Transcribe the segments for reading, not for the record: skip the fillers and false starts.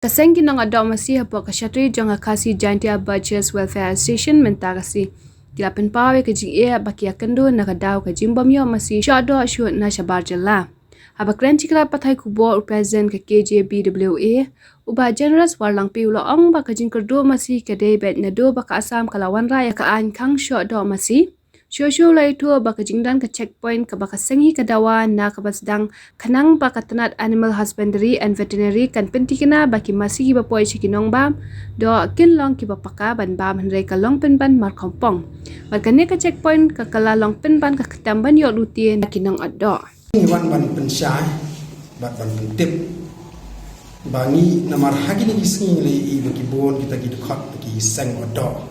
Kasengki nang adom masih apa kashatri jang akasi Jantia Budgets Welfare Station mentagasi. Dilapin pawe ke jing baki akendo nakadaw ke jimbam yo masih shado shu na shabar jalla. Haba kren chikra pathai kubo represent ke KJBWA uba generous warlang piulo ong ba ke jing kerdo masih ke debet nado ba ka asam kalawan raya ka an kang shado masih. Shosho lai tu baka jingdan ke checkpoint ke baka sengi ke dawa na ke basdang kanang baka tenat animal husbandry and veterinary kan pentikina baki masih kiba poi chikinong bam do kin long kiba paka ban bam hendrai ka long pen ban mar kompong baka ne ke checkpoint ke kala long pen ban ke ketamban yo lutien kinong addo wan ban pensyai ban pentip bangi namar hagi ni isngi le I baki bon kita gi dekat baki seng addo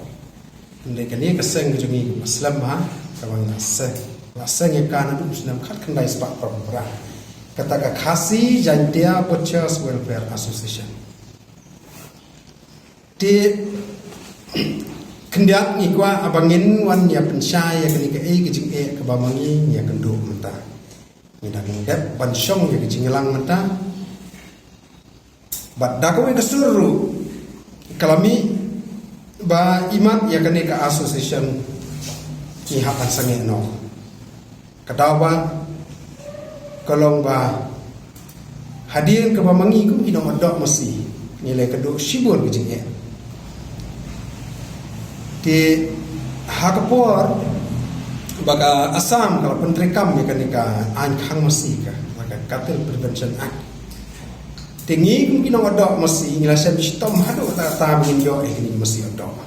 mereka ni keseng jungi Muslim ha kawan naseng yang kana tu Muslim kat kendai sebab perang kata ka khasi Jantia Budgets Welfare Association di kendak ni kwa abangin wan ya pensyai ya kini ke jing ke bamangi ya kenduk menta ni dak ngedep ban syong ya jing lang menta bad dakwe kesuru kalami ba imat ya kene ka association ni hapan sange no kadawa kolong ba hadirin ke pamangi ku ino modok mesti nilai keduk sibur ke jinge di hakapor baga asam kalau pentrikam ya kene ka an khang mesti ka baga katil prevention act tingi kung kinong mesti ngilasya bistom hado ta bingin yo ini mesti adok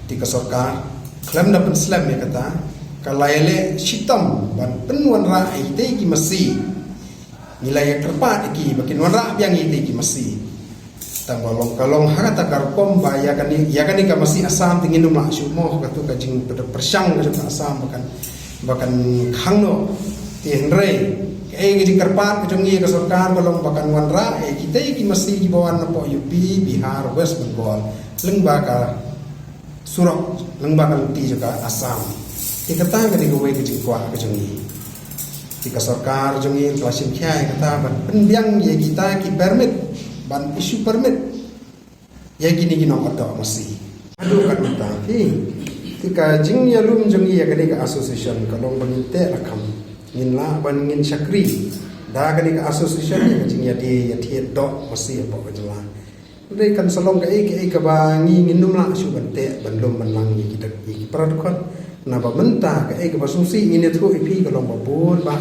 di kasorka klam na penslam ya kata kalayale sitom ban penwan ra ite ki mesti nilai kerpat iki bakin wan ra biang ite ki mesti tambalong kalong hakata karpom ba ya kan ka mesti asam tingin numa sumo katu ka jing persang ka asam bahkan khangno ti henrei jadi kerpat kejongi ke sorkar belum bahkan wanra kita iki mesti di bawah napo UP Bihar West Bengal lengbaka surok lengbaka ti juga Assam kita tang ke digowe ke jingkwa kejongi di sorkar jongi klasim khai kata ban penbiang ya kita ki permit ban isu permit ya gini ada mesti aduh kan kita tika jing ya lum jongi ya ke association kalau banginte rakam ngin la ban ngin syakri da kani ka association ni jing ya di dok mesti apa kajela dei kan salong ka ka ba ngin num la su ban te ban lum ban lang ni kita ki pradukon na ba menta ka ba susi ngin thu ipi ka long ba bon ba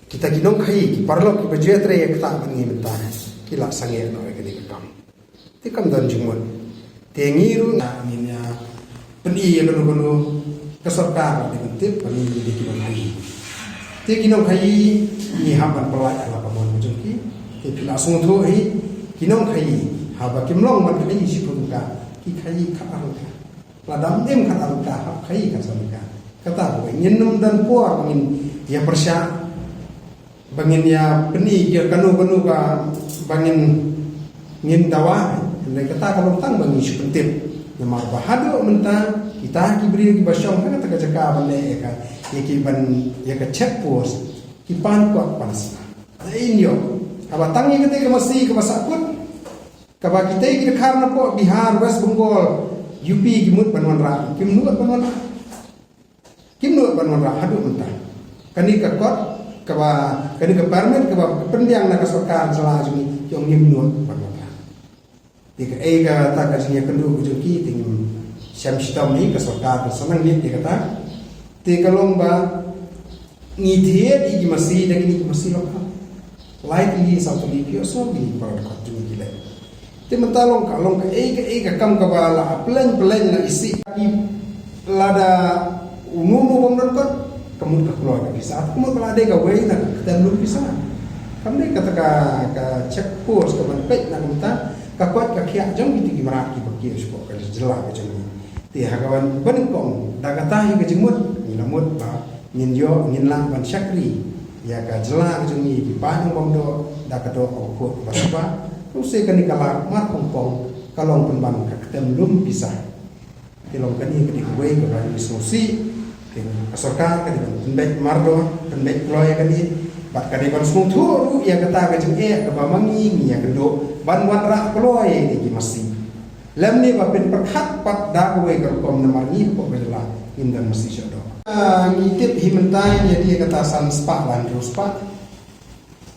kita ginong khai ki parlo ki bajetre ek ta ban ngin menta ki la sange no ka ni kam ti kam dan jingmon te ngiru na ngin ya peni ya kono kesorkar dengan tip pani di ki ban hai kinong khai ni haban pelai ala kamon mujungki ti langsung thu hi kinong khai haba kimlong man khai sipuka ki khai kha aruka ladam em kha aruka ha khai ka samka kata ko nyenum dan puar bangin ya persya bangin ya peni ya kanu ka bangin ngin dawa ne kata kalau tang bangin sipentip namar bahado menta kita ki beri ki basyong ka ta jaka bane ka yaki ban yaka check post ki pan ko panas inyo aba tangi kete ke mesti ke masakut ka ba kita ki karna po Bihar West Bengal UP gimut banwan ra kimnu banwan ra hadu mentah kani ka kot ka ba kani ka permit ka ba pendiang na ka sarkar sala jumi yong ngimnu banwan ra tika ega ta ka jinya kendu ki ting syam shitam ni ka sarkar sanang ni kata te kalong ba ngithiet iki masih dan ini masih lokal likely South Libya so bi para dekat juga gila te mentalong kalong ka ka kam ka bala plan na isi ki lada umumu bang dekat kamu ka keluar bisa kamu kalau ada ka way na kita belum bisa kami kata ka check post ka ban pek na kumta ka kwat ka khia jong gitu gimana ki bakir sport ka jela ka jong te hagawan ban kong daga tahi ka jengmut lamut ba ngin yo ngin lang ban syakri ya ka jela jungi ki panung bongdo da ka do ko ba ba tu se kan kala mar kompong kalong penban ka ketem lum pisah tilong kani ke di we ka ba susi ke asorka ka di penbek mardo penbek loya kani bat kade ban semua tu ia kata ke jeng ke bamangi ya kedok ban wan rak kloy ni masih lem ni ba pen perkhat pat da ko we kom namar ni ko bela indan masih jodoh ngitip himentai ya dia kata san spa ban spa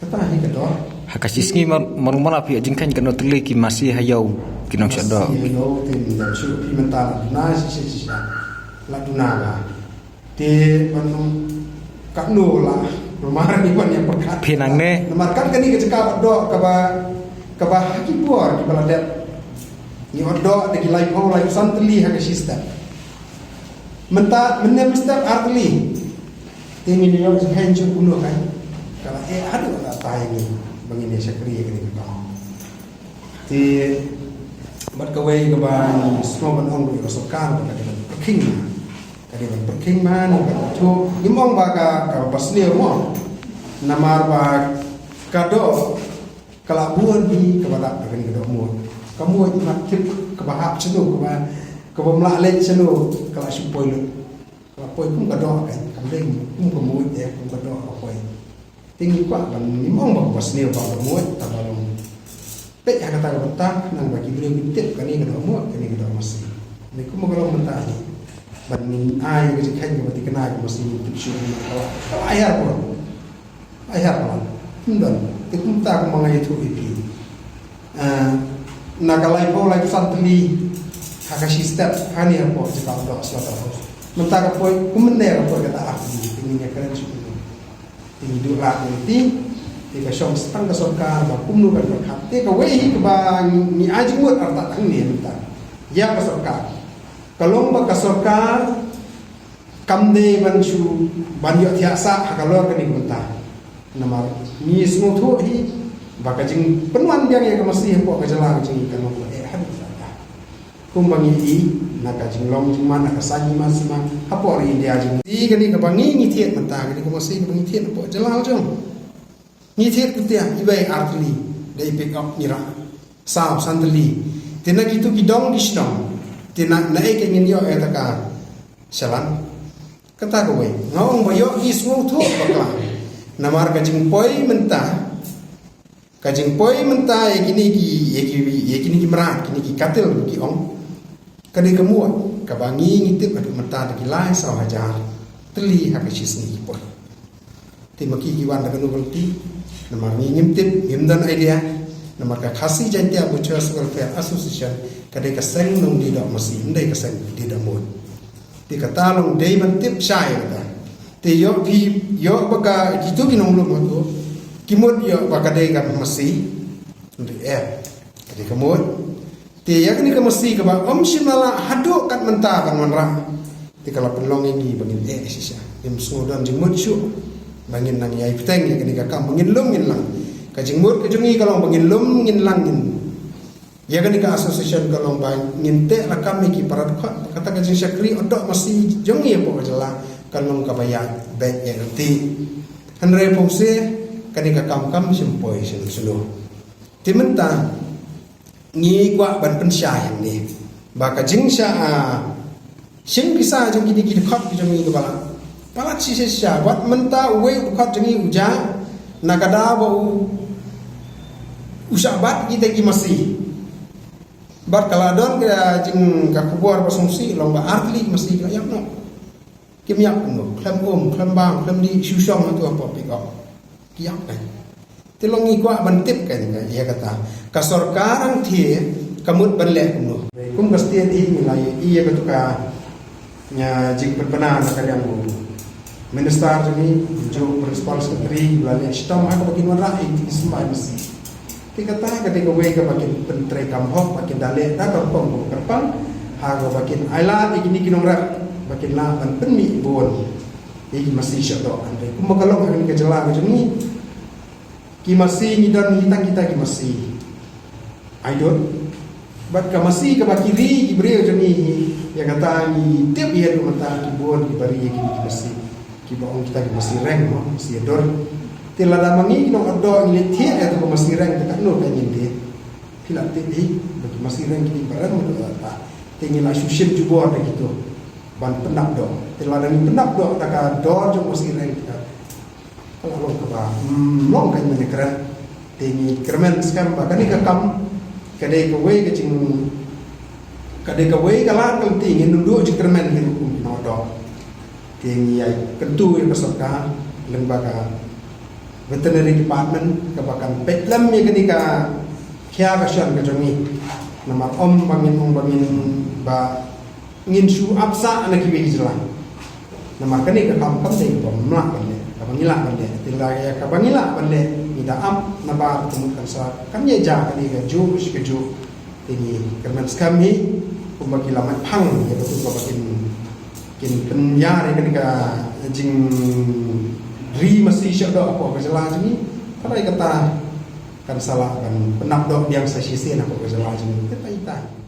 kata hi kedok hakasisngi marumala pi jingkan kena teli ki masih hayau kinong syado hayau tin dan su himentai na si la dunaga te manum kakno lah rumah ni pun yang perkat pinang ne namarkan kan ni kecekap dok kaba haki puar di baladet ni dok de lai pau lai santli hak sistem menta menem step artli tingin ni yo henju kuno kan kala ada tak tai ni bangini syakri kan ni kau ti bat kawai kaba semua ban ong ko sokan ka king kadi ban perking man ka tu imong ba ka pasne mo namar ba kado kalabuan bi kepada kan kado mo kamu nak kip ke bahap cenu ke bamla le cenu kala supoi lu poi pun kado kan kambing pun kamu ya pun kado poi tinggi kwa ban imong ba pasne ba mo tabalong pe ya kata betah nang bagi beliau bintik kan ni kado mo kan ni kado masih ni ku mo kalau mentah ban ai ke kan ke kena ke masih tu kalau ayar pun ayar pun dan kita tak mengenai itu itu nakalai pun lagi santri hakashi step hani apa jika ada selatan mentaka poi kumene apa kata aku ini keren cukup ini dua nanti tiga shom setang ke sorka ba kumnu kan berkate ke wei ke bang ni ajmut arta tangni minta ya ke sorka kalau ba ke sorka kamde bancu banyo tiasa hakalo kan ni minta namar mi semua tu hi baka jing penuan yang ya masih ko ka jala jing kan mo hadis ta kumbangi i naka jing long jing mana ka sanyi masma hapori dia jing di gani ka bangi ni tiet mata gani ko masih bangi tiet po jala jong ni tiet kutia ibai artli dai pick up nira sao santli tina gitu kidong disnong tina naik ngin yo eta ka salan kata ko we ngawang bayo i semua tu bakla namar kajing poi mentah ya kini ki merat kini ki katil ki ong kade kemua kabangi ngitip adu mentah ki lai saw hajar teli hakasis ni poi timaki ki wan daga nubulti namar ni ngimtip himdan idea namar ka khasi jantia Butchers Welfare Association kade ka seng nung di dak masi ndai ka seng di dak mod ti kata long dei ban tip sai ta te yo baka gitu ki nong lu mo kimut yo bakadai kan mesti untuk jadi kemud ti ya kini ke mesti ke ba om simala haduk kat mentah kan manra ti kalau penlong ini bangin sisa im sudan jemut syu bangin nang yai peteng ni kini ka bangin lum ngin lang ka jemut ke jungi kalau bangin lum ngin lang ngin ya kini ka association kalau bangin te rakam ki parat kata ka jing syakri odok mesti jungi apa jela kalau ka bayar baik ya nanti hanre pose kani ka kam simpoi sulu timenta ngi kwa ban pensya yang ni baka jingsha sing bisa jeng kini khot jeng ngi bala palat si sya wat menta we khot jeng ngi uja nakada bau usabat kita ki masih bar kaladon ka jeng ka kubuar pasungsi lomba artli masih ka yak no kimyak no klam bang klam di susong tu apa pikap kiyak kan tilongi kwa bantip kan ya kata kasor karang thi kamut banlek no kum gastian i nilai iya betuka nya jing perpana nakadang minister jeni jo response sekretari lalai stom ha bakin wala i semai mesti ti kata ketika we ka bakin pentre kamhok bakin dale ta kompong kerpang ha bakin aila igini kinong rak bakin la ban penmi bon iki masih syado andre kumakalong ang kajala kajuni ki masih ni dan hitang kita ki masih aidot bat ka masih ka bakiri ki breu juni ya kata ni tip ya mata ki bon ki bari ki masih ki baong kita ki masih reng mo masih dor tilada mangi no ado ni tie ya to masih reng tak no kan ni pilak ti bagi masih reng ki barang mo ta tinggal la suship jubo ada gitu ban pendak do tilada ni pendak do taka dor jo masih reng kita kalau lo ke ba long kan ni keren tingi kermen skam ba kan ni ka kam kadai ka we ka jing kadai ka we ka lan kan tingi nundu ji kermen ni no do tingi ai kentu yang peserta lembaga veterinary department ka bakan petlam ni kan ni ka kya ka shan ka jongi nama bangin ba ngin su apsa anak kiwi jelang nama kan ni ka kam kam dei bom mak kan kabangila bande tilaya kabangila bande ida am nabar temukan sa kan ye ja kan ga ju shikeju ini kerman skami umakila mat phang ya betul ko bakin kin penyare kan ga jing ri masih syado apa kejala jini kalau kata kan salah kan penap dok yang sasisi apa kejala jini kita